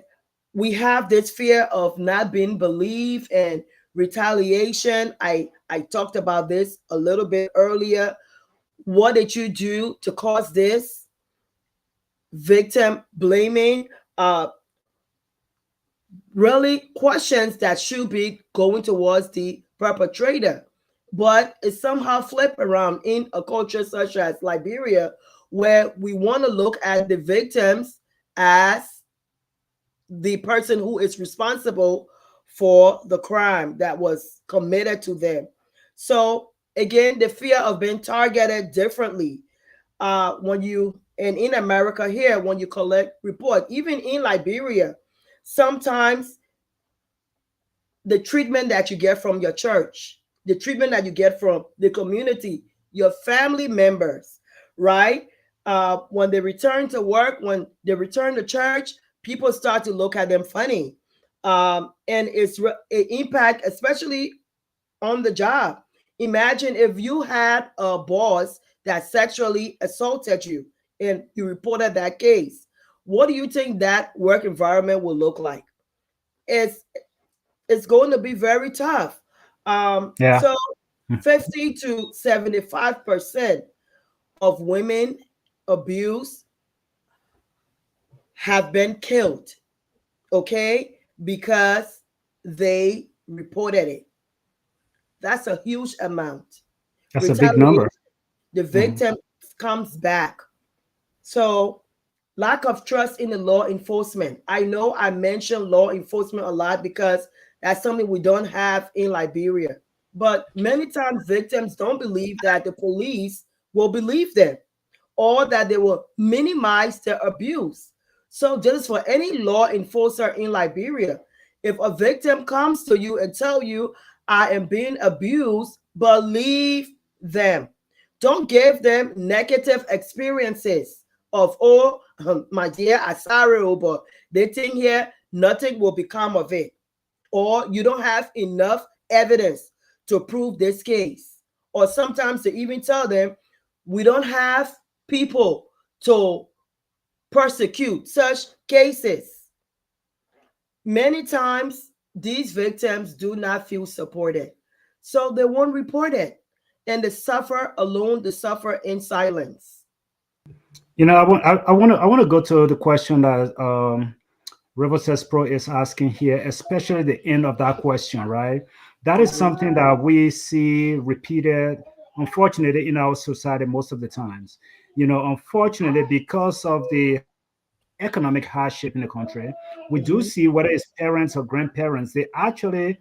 we have this fear of not being believed and retaliation. I talked about this a little bit earlier. What did you do to cause this? Victim blaming, uh really questions that should be going towards the perpetrator. But it's somehow flipped around in a culture such as Liberia, where we want to look at the victims as the person who is responsible for the crime that was committed to them. So again, the fear of being targeted differently. When you, and in America here, when you collect report, even in Liberia, sometimes the treatment that you get from your church, the treatment that you get from the community, your family members, right? When they return to work, when they return to church, people start to look at them funny. And it impact, especially on the job. Imagine if you had a boss that sexually assaulted you and you reported that case. What do you think that work environment will look like? It's it's going to be very tough. Yeah. So 50 to 75% of women abused have been killed, okay, because they reported it. That's a huge amount. That's a big Retaliation, number. the Mhm. victim comes back. So, lack of trust in the law enforcement. I know I mentioned law enforcement a lot because that's something we don't have in Liberia. But many times victims don't believe that the police will believe them or that they will minimize their abuse. So just for any law enforcer in Liberia, if a victim comes to you and tell you, I am being abused, believe them. Don't give them negative experiences of, oh, my dear, I sorry, oh, but they think here nothing will become of it. Or you don't have enough evidence to prove this case. Or sometimes they even tell them, we don't have people to persecute such cases. Many times, these victims do not feel supported, so they won't report it. And they suffer alone, they suffer in silence. I want to go to the question that River Says Pro is asking here, especially the end of that question, right? That is Mhm. something that we see repeated, unfortunately, in our society most of the times. Unfortunately, because of the economic hardship in the country, we do Mhm. see whether it's parents or grandparents, they actually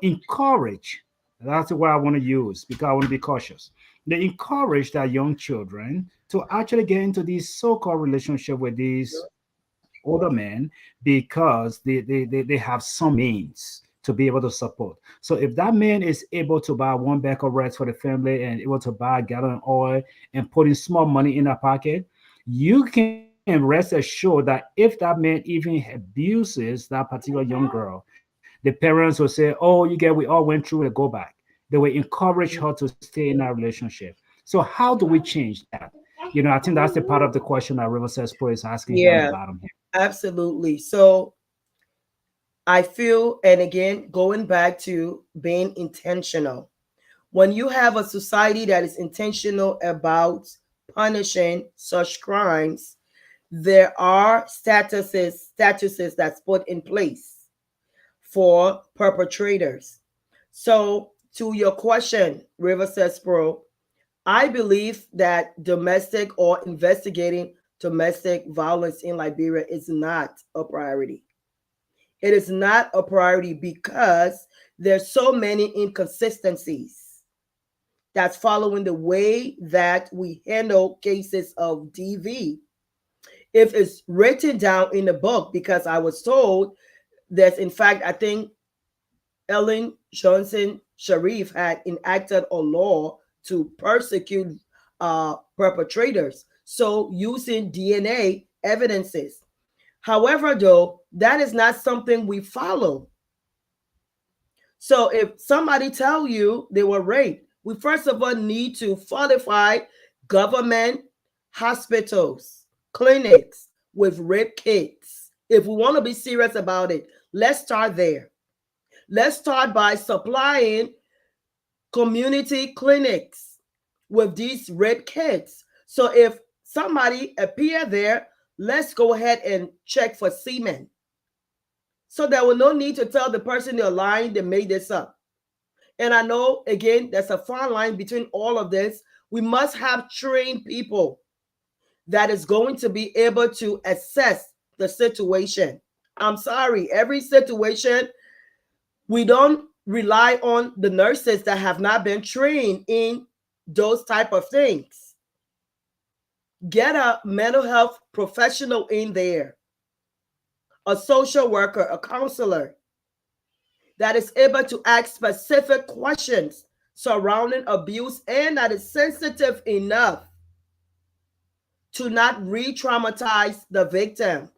encourage. That's the word I want to use because I want to be cautious. They encourage their young children to actually get into these so-called relationship with these older men because they have some means to be able to support. So if that man is able to buy one bag of rice for the family and able to buy a gallon of oil and putting small money in their pocket, you can rest assured that if that man even abuses that particular young girl, the parents will say, "Oh, you get, we all went through it, go back." They will encourage her to stay in that relationship. So how do we change that? I think that's the part of the question that River Pro is asking here on the Yeah, bottom here. absolutely. So I feel, and again, going back to being intentional, when you have a society that is intentional about punishing such crimes, there are statuses that's put in place for perpetrators. So to your question, River says Pro, I believe that domestic or investigating domestic violence in Liberia is not a priority. It is not a priority because there's so many inconsistencies that's following the way that we handle cases of DV. If it's written down in the book, because I was told that, in fact, I think Ellen Johnson Sharif had enacted a law to persecute perpetrators. So using DNA evidences. However, though, that is not something we follow. So if somebody tell you they were raped, we first of all need to fortify government hospitals, clinics with rape kits. If we want to be serious about it, let's start there. Let's start by supplying community clinics with these rape kits. So if somebody appear there, let's go ahead and check for semen. So there will no need to tell the person they're lying, they made this up. And I know, again, there's a fine line between all of this. We must have trained people that is going to be able to assess the situation. I'm sorry, every situation, we don't rely on the nurses that have not been trained in those type of things. Get a mental health professional in there, a social worker, a counselor that is able to ask specific questions surrounding abuse and that is sensitive enough to not re-traumatize the victim.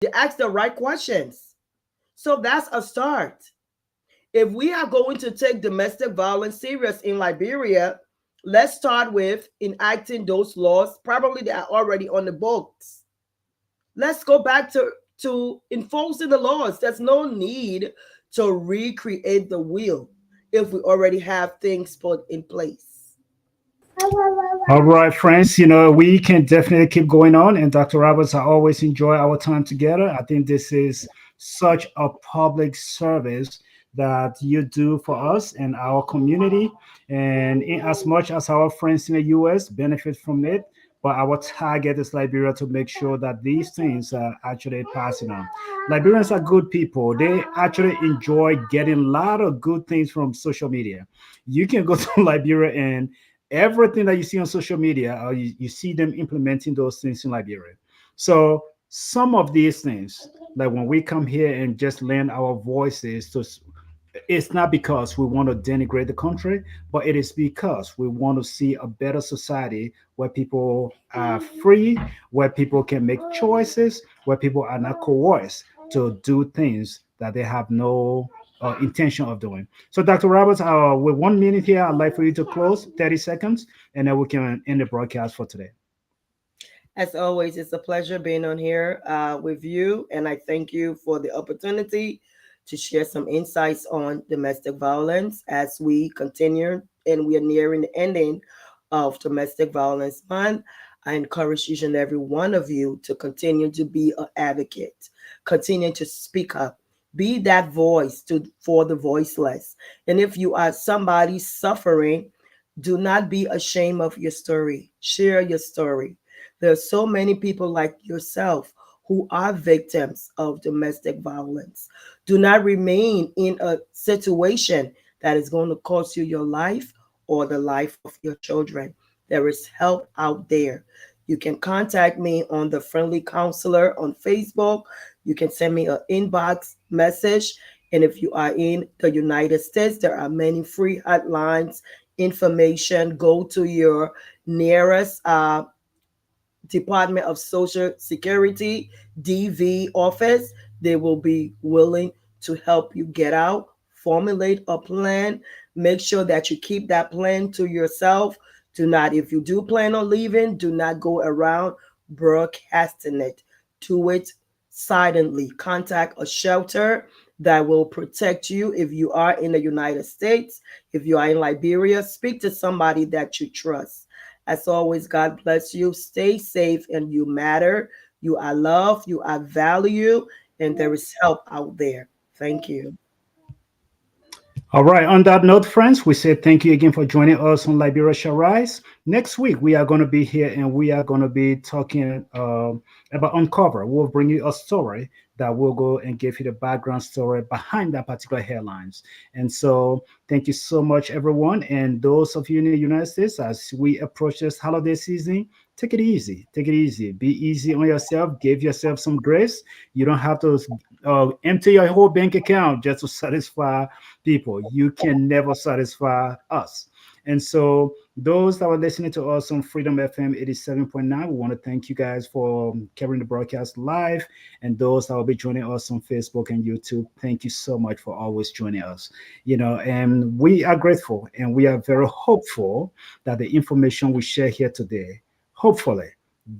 To ask the right questions. So that's a start. If we are going to take domestic violence serious in Liberia, let's start with enacting those laws. Probably they are already on the books. Let's go back to enforcing the laws. There's no need to recreate the wheel if we already have things put in place. All right, friends, we can definitely keep going on. And Dr. Roberts, I always enjoy our time together. I think this is such a public service that you do for us and our community. And in as much as our friends in the US benefit from it, but our target is Liberia to make sure that these things are actually passing on. Liberians are good people. They actually enjoy getting a lot of good things from social media. You can go to Liberia and everything that you see on social media, you see them implementing those things in Liberia. So some of these things, like when we come here and just lend our voices to, it's not because we want to denigrate the country, but it is because we want to see a better society where people are free, where people can make choices, where people are not coerced to do things that they have no intention of doing. So, Dr. Roberts, with 1 minute here, I'd like for you to close 30 seconds, and then we can end the broadcast for today. As always, it's a pleasure being on here with you, and I thank you for the opportunity to share some insights on domestic violence as we continue and we are nearing the ending of Domestic Violence Month. I encourage each and every one of you to continue to be an advocate, continue to speak up, be that voice for the voiceless. And if you are somebody suffering, do not be ashamed of your story. Share your story. There are so many people like yourself who are victims of domestic violence. Do not remain in a situation that is going to cost you your life or the life of your children. There is help out there. You can contact me on the Friendly Counselor on Facebook. You can send me an inbox message. And if you are in the United States, there are many free hotlines, information. Go to your nearest Department of Social Security, DV office. They will be willing to help you get out, formulate a plan, make sure that you keep that plan to yourself. Do not, if you do plan on leaving, do not go around broadcasting it. Do it silently. Contact a shelter that will protect you if you are in the United States. If you are in Liberia, speak to somebody that you trust. As always, God bless you. Stay safe, and you matter. You are loved, you are valued, and there is help out there. Thank you. All right. On that note, friends, we say thank you again for joining us on Liberia Shall Rise. Next week, we are going to be here and we are going to be talking about Uncover. We'll bring you a story that will go and give you the background story behind that particular headlines. And so, thank you so much, everyone. And those of you in the United States, as we approach this holiday season, take it easy. Take it easy. Be easy on yourself. Give yourself some grace. You don't have to empty your whole bank account just to satisfy people. You can never satisfy us. And so, those that are listening to us on Freedom FM 87.9, we want to thank you guys for carrying the broadcast live. And those that will be joining us on Facebook and YouTube, thank you so much for always joining us. And we are grateful and we are very hopeful that the information we share here today, hopefully,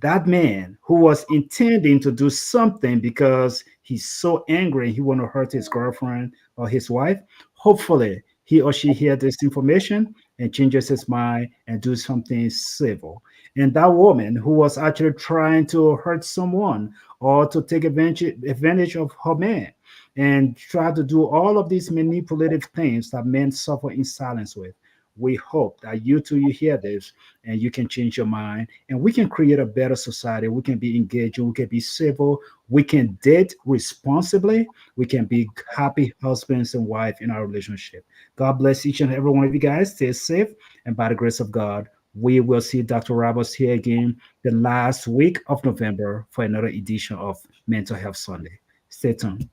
that man who was intending to do something because he's so angry he want to hurt his girlfriend or his wife, hopefully he or she hear this information and changes his mind and do something civil. And that woman who was actually trying to hurt someone or to take advantage of her man and try to do all of these manipulative things that men suffer in silence with, we hope that you too you hear this and you can change your mind and we can create a better society. We can be engaged, we can be civil, we can date responsibly, we can be happy husbands and wife in our relationship. God bless each and every one of you guys. Stay safe, and by the grace of God, we will see Dr. Roberts here again the last week of November for another edition of Mental Health Sunday. Stay tuned.